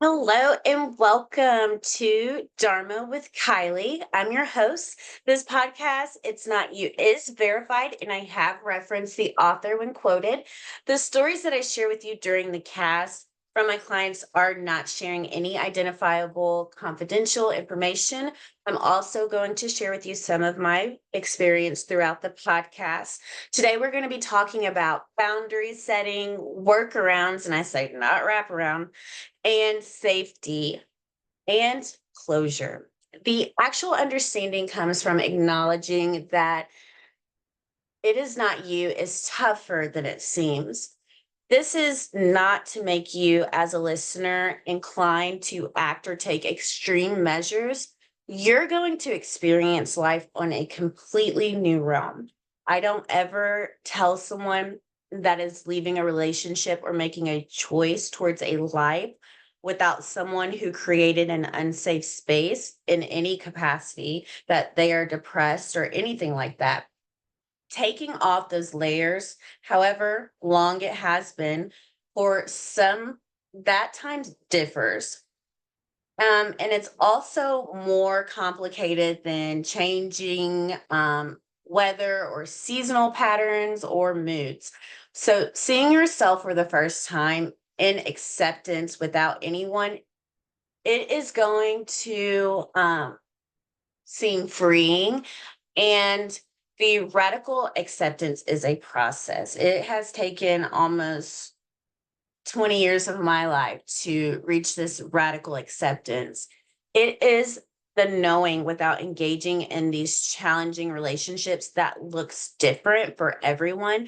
Hello and welcome to Dharma with Kylie. I'm your host. This podcast, It's Not You, is verified, and I have referenced the author when quoted. The stories that I share with you during the cast from my clients are not sharing any identifiable confidential information. I'm also going to share with you some of my experience throughout the podcast. Today, we're going to be talking about boundary setting, workarounds, and I say not wraparound and safety and closure. The actual understanding comes from acknowledging that it is not you is tougher than it seems. This is not to make you, as a listener, inclined to act or take extreme measures. You're going to experience life on a completely new realm. I don't ever tell someone that is leaving a relationship or making a choice towards a life without someone who created an unsafe space in any capacity that they are depressed or anything like that. Taking off those layers, however long it has been, for some, that time differs. And it's also more complicated than changing weather or seasonal patterns or moods. So, seeing yourself for the first time in acceptance without anyone, it is going to seem freeing. And the radical acceptance is a process. It has taken almost 20 years of my life to reach this radical acceptance. It is the knowing without engaging in these challenging relationships that looks different for everyone.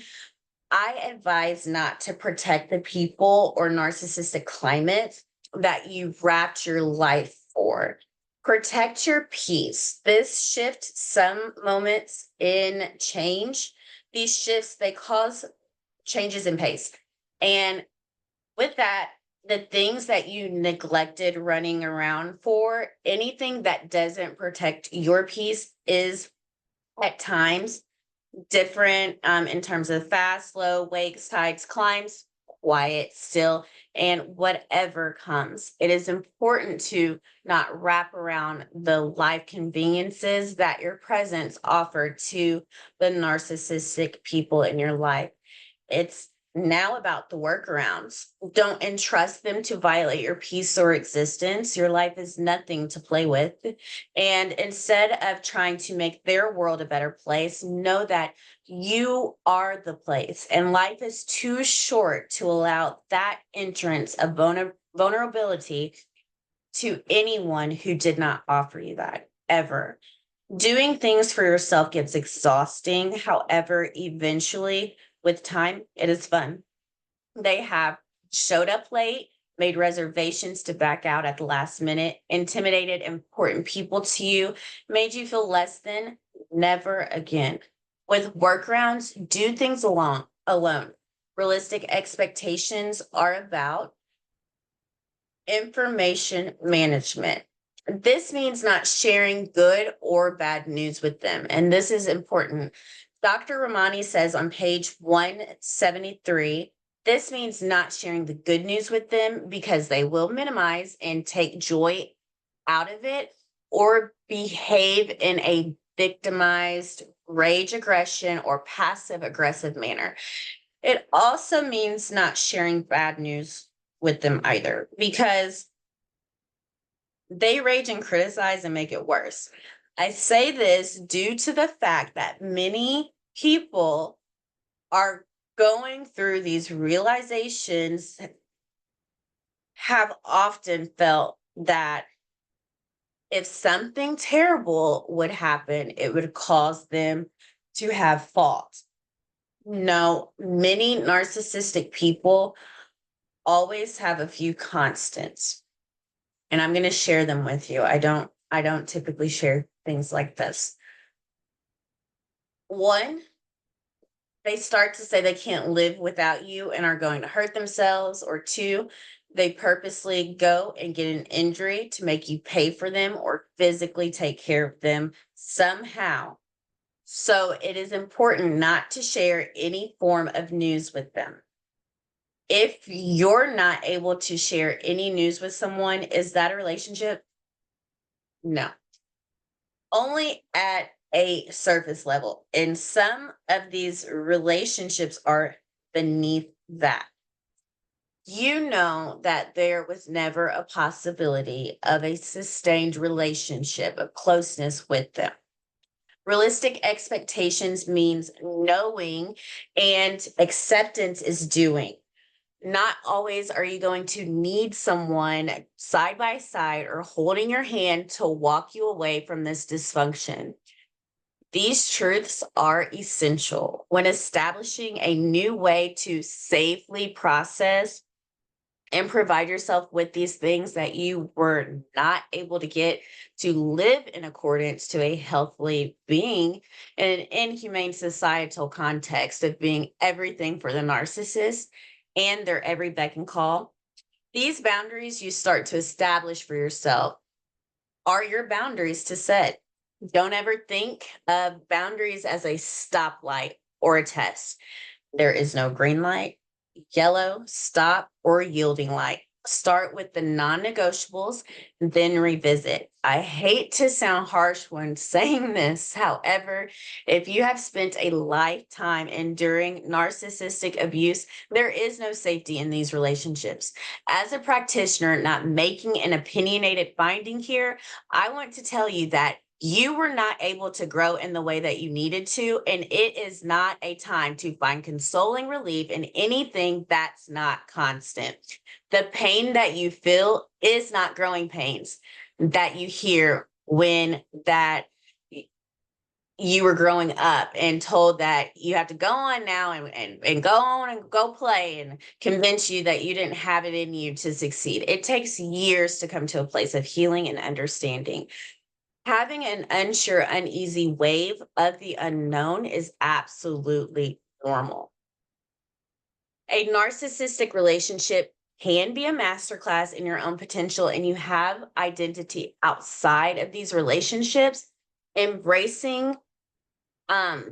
I advise not to protect the people or narcissistic climate that you've wrapped your life for. Protect your peace. This shift, some moments in change, these shifts, they cause changes in pace. And with that, the things that you neglected running around for, anything that doesn't protect your peace is at times different in terms of fast, slow, wakes, tides, climbs, quiet, still, and whatever comes. It is important to not wrap around the life conveniences that your presence offered to the narcissistic people in your life. It's now about the workarounds. Don't entrust them to violate your peace or existence. Your life is nothing to play with. And instead of trying to make their world a better place, know that you are the place. And life is too short to allow that entrance of vulnerability to anyone who did not offer you that ever. Doing things for yourself gets exhausting. However, eventually, with time, it is fun. They have showed up late, made reservations to back out at the last minute, intimidated important people to you, made you feel less than. Never again. With workarounds, do things alone. Realistic expectations are about information management. This means not sharing good or bad news with them. And this is important. Dr. Ramani says on page 173, this means not sharing the good news with them because they will minimize and take joy out of it or behave in a victimized rage aggression or passive aggressive manner. It also means not sharing bad news with them either because they rage and criticize and make it worse. I say this due to the fact that many people are going through these realizations, have often felt that if something terrible would happen, it would cause them to have fault. No, many narcissistic people always have a few constants, and I'm going to share them with you. I don't typically share things like this. One, they start to say they can't live without you and are going to hurt themselves. Or two, they purposely go and get an injury to make you pay for them or physically take care of them somehow. So it is important not to share any form of news with them. if you're not able to share any news with someone, is that a relationship? No, only at a surface level. And some of these relationships are beneath that. You know that there was never a possibility of a sustained relationship of closeness with them. Realistic expectations means knowing and acceptance is doing. Not always are you going to need someone side by side or holding your hand to walk you away from this dysfunction. These truths are essential when establishing a new way to safely process and provide yourself with these things that you were not able to get to live in accordance to a healthily being in an inhumane societal context of being everything for the narcissist and their every beck and call. These boundaries you start to establish for yourself are your boundaries to set. Don't ever think of boundaries as a stoplight or a test. There is no green light, yellow, stop, or yielding light. Start with the non negotiables, then revisit. I hate to sound harsh when saying this. However, if you have spent a lifetime enduring narcissistic abuse, there is no safety in these relationships. As a practitioner, not making an opinionated finding here, I want to tell you that you were not able to grow in the way that you needed to, and it is not a time to find consoling relief in anything that's not constant. The pain that you feel is not growing pains that you hear when that you were growing up and told that you have to go on now and go on and go play and convince you that you didn't have it in you to succeed. It takes years to come to a place of healing and understanding. Having an unsure, uneasy wave of the unknown is absolutely normal. A narcissistic relationship can be a masterclass in your own potential, and you have identity outside of these relationships. Embracing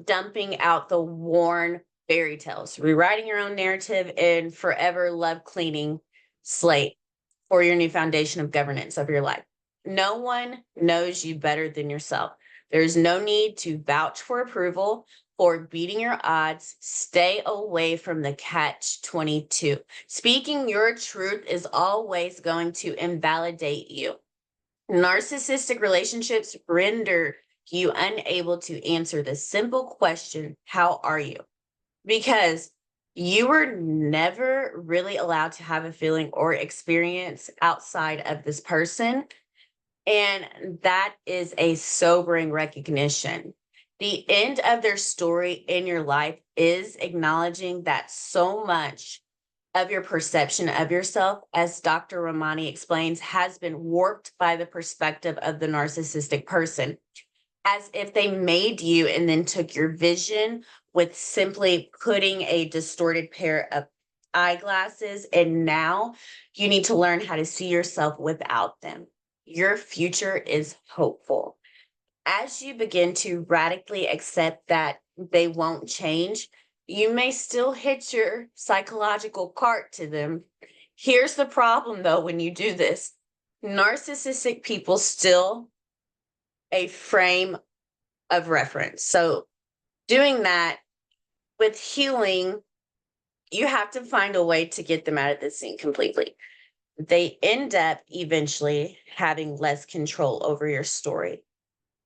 dumping out the worn fairy tales, rewriting your own narrative, and forever love cleaning slate for your new foundation of governance of your life. No one knows you better than yourself. There's no need to vouch for approval or beating your odds. Stay away from the catch 22. Speaking your truth is always going to invalidate you. Narcissistic relationships render you unable to answer the simple question, how are you? Because you were never really allowed to have a feeling or experience outside of this person. And that is a sobering recognition. The end of their story in your life is acknowledging that so much of your perception of yourself, as Dr. Ramani explains, has been warped by the perspective of the narcissistic person, as if they made you and then took your vision with simply putting a distorted pair of eyeglasses. And now you need to learn how to see yourself without them. Your future is hopeful. As you begin to radically accept that they won't change, you may still hit your psychological cart to them. Here's the problem, though, when you do this narcissistic people still a frame of reference. So, doing that with healing, you have to find a way to get them out of the scene completely. They end up eventually having less control over your story.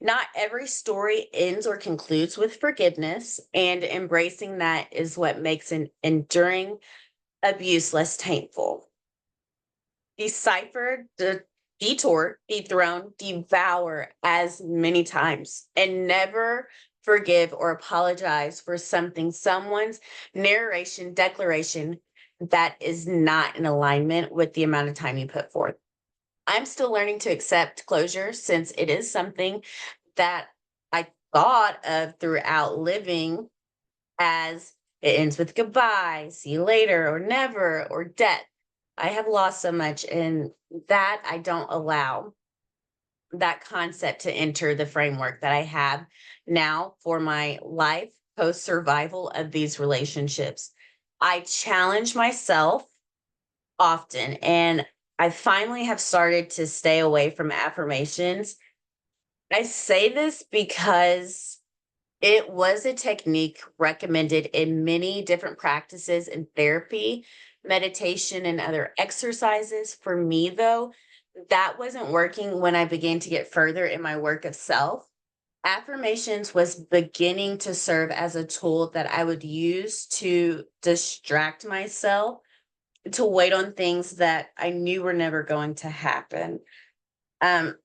Not every story ends or concludes with forgiveness, and embracing that is what makes an enduring abuse less painful. Decipher, detour, dethrone, devour as many times, and never forgive or apologize for something, someone's narration, declaration that is not in alignment with the amount of time you put forth. I'm still learning to accept closure since it is something that I thought of throughout living as it ends with goodbye, see you later, or never, or death. I have lost so much, and that I don't allow that concept to enter the framework that I have now for my life post survival of these relationships. I challenge myself often. And I finally have started to stay away from affirmations. I say this because it was a technique recommended in many different practices in therapy, meditation, and other exercises. For me, though, that wasn't working when I began to get further in my work of self. Affirmations was beginning to serve as a tool that I would use to distract myself, to wait on things that I knew were never going to happen. Um,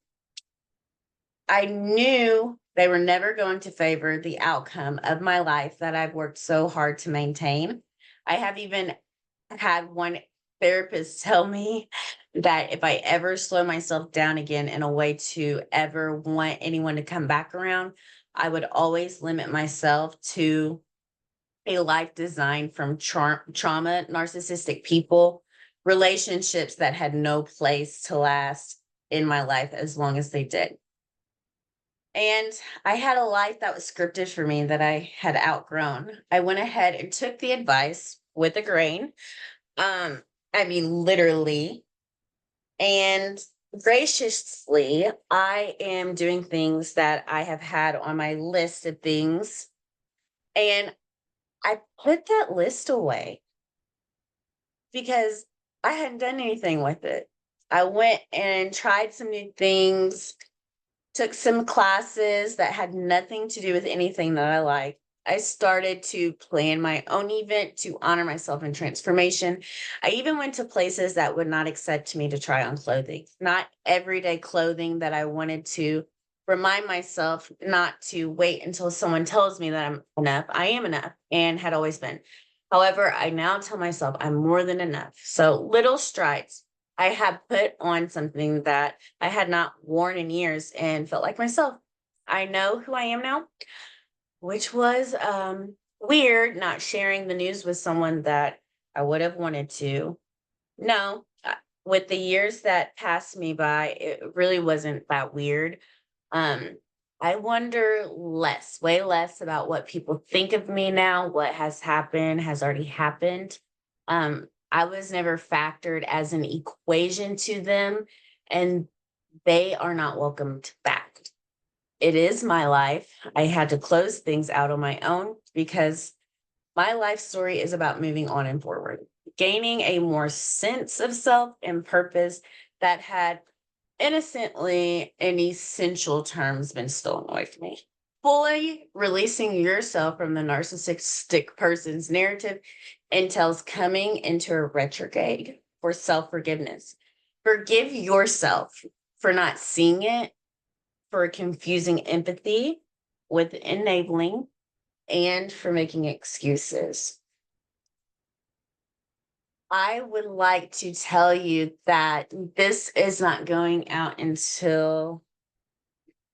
I knew they were never going to favor the outcome of my life that I've worked so hard to maintain. I have even had one therapist tell me that if I ever slow myself down again in a way to ever want anyone to come back around, I would always limit myself to a life designed from trauma, narcissistic people, relationships that had no place to last in my life as long as they did. And I had a life that was scripted for me that I had outgrown. I went ahead and took the advice with a grain. Um, I mean, literally. And graciously, I am doing things that I have had on my list of things. And I put that list away because I hadn't done anything with it. I went and tried some new things, took some classes that had nothing to do with anything that I like. I started to plan my own event to honor myself in transformation. I even went to places that would not accept me to try on clothing, not everyday clothing, that I wanted to remind myself not to wait until someone tells me that I'm enough. I am enough and had always been. However, I now tell myself I'm more than enough. So little strides. I have put on something that I had not worn in years and felt like myself. I know who I am now, which was weird, not sharing the news with someone that I would have wanted to. No, with the years that passed me by, it really wasn't that weird. Um, I wonder less, way less about what people think of me now, what has happened, has already happened. I was never factored as an equation to them, and they are not welcomed back. It is my life. I had to close things out on my own because my life story is about moving on and forward, gaining a more sense of self and purpose that had innocently, in essential terms, been stolen away from me. Fully releasing yourself from the narcissistic person's narrative entails coming into a retrograde for self forgiveness. Forgive yourself for not seeing it, for confusing empathy with enabling, and for making excuses. I would like to tell you that this is not going out until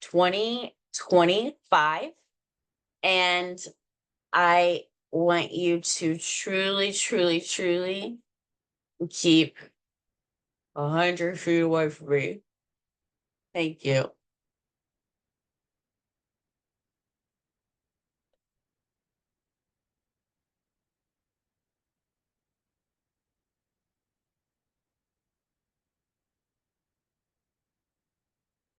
2025. And I want you to truly, truly, truly keep 100 feet away from me. Thank you.